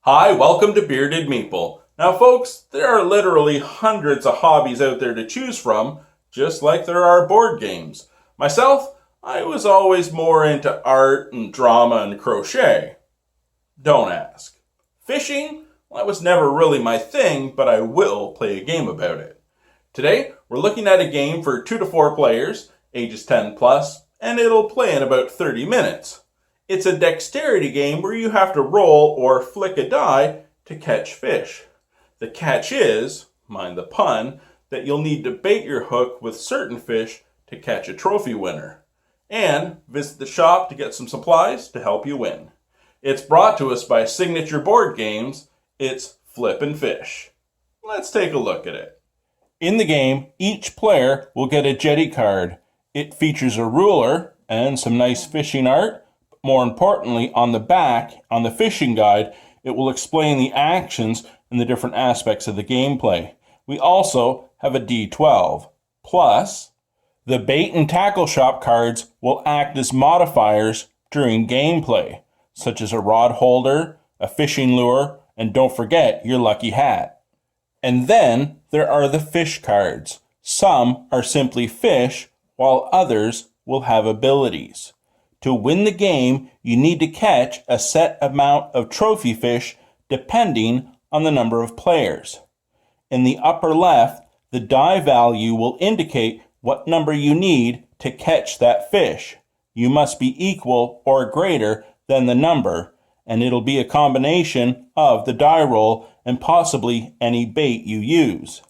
Hi, welcome to Bearded Meeple. Now folks, there are literally hundreds of hobbies out there to choose from, just like there are board games. Myself, I was always more into art and drama and crochet. Don't ask. Fishing, well, that was never really my thing, but I will play a game about it. Today, we're looking at a game for 2 to 4 players, ages 10 plus, and it'll play in about 30 minutes. It's a dexterity game where you have to roll or flick a die to catch fish. The catch is, mind the pun, that you'll need to bait your hook with certain fish to catch a trophy winner. And visit the shop to get some supplies to help you win. It's brought to us by Signature Board Games. It's Flippin' Fish. Let's take a look at it. In the game, each player will get a jetty card. It features a ruler and some nice fishing art. More importantly, on the back, on the fishing guide, it will explain the actions and the different aspects of the gameplay. We also have a D12. Plus, the bait and tackle shop cards will act as modifiers during gameplay, such as a rod holder, a fishing lure, and don't forget your lucky hat. And then there are the fish cards. Some are simply fish, while others will have abilities. To win the game, you need to catch a set amount of trophy fish depending on the number of players. In the upper left, the die value will indicate what number you need to catch that fish. You must be equal or greater than the number, and it'll be a combination of the die roll and possibly any bait you use.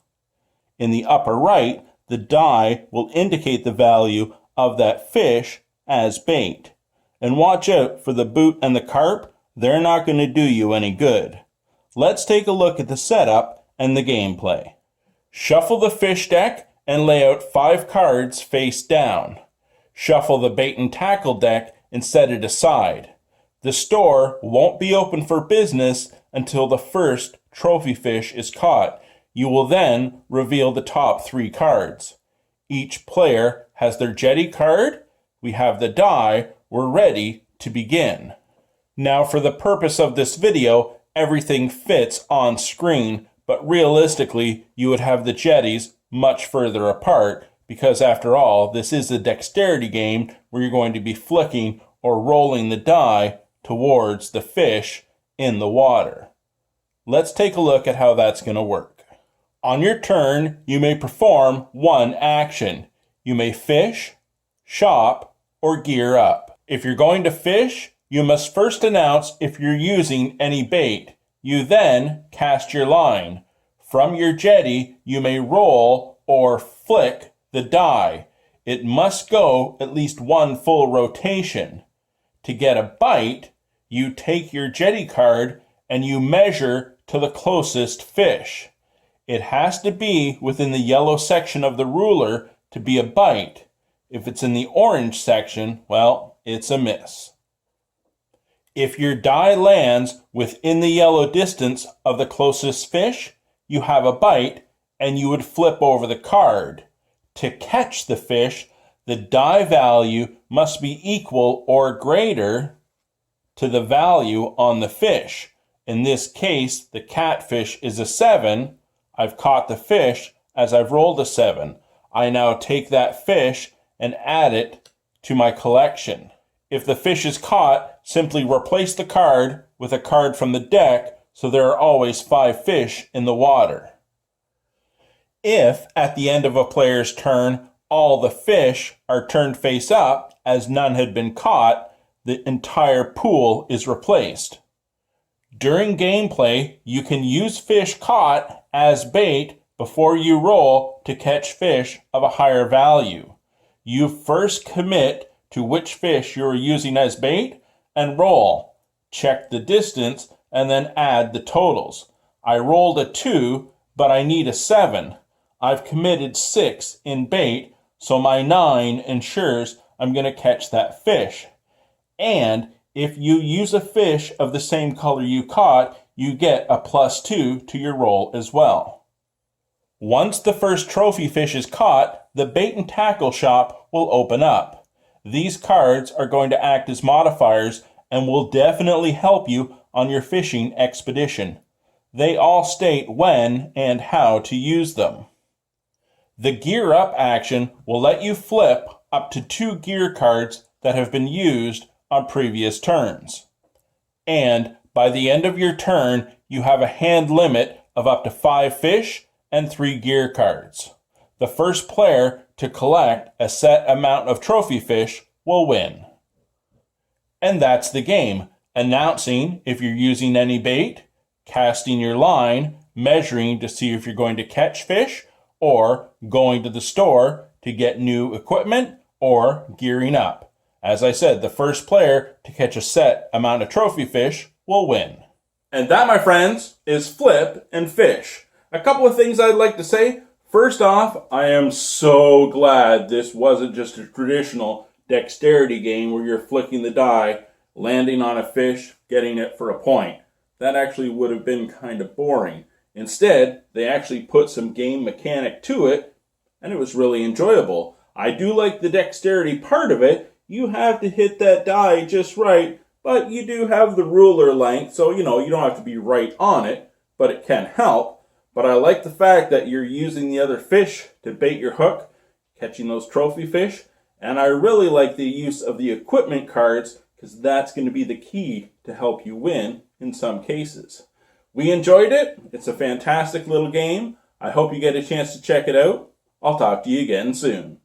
In the upper right, the die will indicate the value of that fish as bait. And watch out for the boot and the carp, they're not going to do you any good. Let's take a look at the setup and the gameplay. Shuffle the fish deck and lay out 5 cards face down. Shuffle the bait and tackle deck and set it aside. The store won't be open for business until the first trophy fish is caught. You will then reveal the top 3 cards. Each player has their jetty card. We have the die. We're ready to begin. Now, for the purpose of this video, everything fits on screen, but realistically, you would have the jetties much further apart because, after all, this is a dexterity game where you're going to be flicking or rolling the die towards the fish in the water. Let's take a look at how that's going to work. On your turn, you may perform one action. You may fish, shop, or gear up. If you're going to fish, you must first announce if you're using any bait. You then cast your line. From your jetty, you may roll or flick the die. It must go at least one full rotation. To get a bite, you take your jetty card and you measure to the closest fish. It has to be within the yellow section of the ruler to be a bite. If it's in the orange section, well, it's a miss. If your die lands within the yellow distance of the closest fish, you have a bite and you would flip over the card. To catch the fish, the die value must be equal or greater to the value on the fish. In this case, the catfish is a 7. I've caught the fish as I've rolled a 7. I now take that fish and add it to my collection. If the fish is caught, simply replace the card with a card from the deck so there are always 5 fish in the water. If, at the end of a player's turn, all the fish are turned face up as none had been caught, the entire pool is replaced. During gameplay, you can use fish caught as bait before you roll to catch fish of a higher value. You first commit to which fish you are using as bait and roll. Check the distance and then add the totals. I rolled a 2, but I need a 7. I've committed 6 in bait, so my 9 ensures I'm going to catch that fish. And if you use a fish of the same color you caught, you get a +2 to your roll as well. Once the first trophy fish is caught, the bait and tackle shop will open up. These cards are going to act as modifiers and will definitely help you on your fishing expedition. They all state when and how to use them. The Gear Up action will let you flip up to 2 gear cards that have been used on previous turns. And by the end of your turn, you have a hand limit of up to 5 fish and 3 gear cards. The first player to collect a set amount of trophy fish will win. And that's the game. Announcing if you're using any bait, casting your line, measuring to see if you're going to catch fish, or going to the store to get new equipment or gearing up. As I said, the first player to catch a set amount of trophy fish will win. And that, my friends, is Flip and Fish. A couple of things I'd like to say. First off, I am so glad this wasn't just a traditional dexterity game where you're flicking the die, landing on a fish, getting it for a point. That actually would have been kind of boring. Instead, they actually put some game mechanic to it, and it was really enjoyable. I do like the dexterity part of it. You have to hit that die just right, but you do have the ruler length, so you don't have to be right on it, but it can help. But I like the fact that you're using the other fish to bait your hook, catching those trophy fish, and I really like the use of the equipment cards because that's going to be the key to help you win in some cases. We enjoyed it. It's a fantastic little game. I hope you get a chance to check it out. I'll talk to you again soon.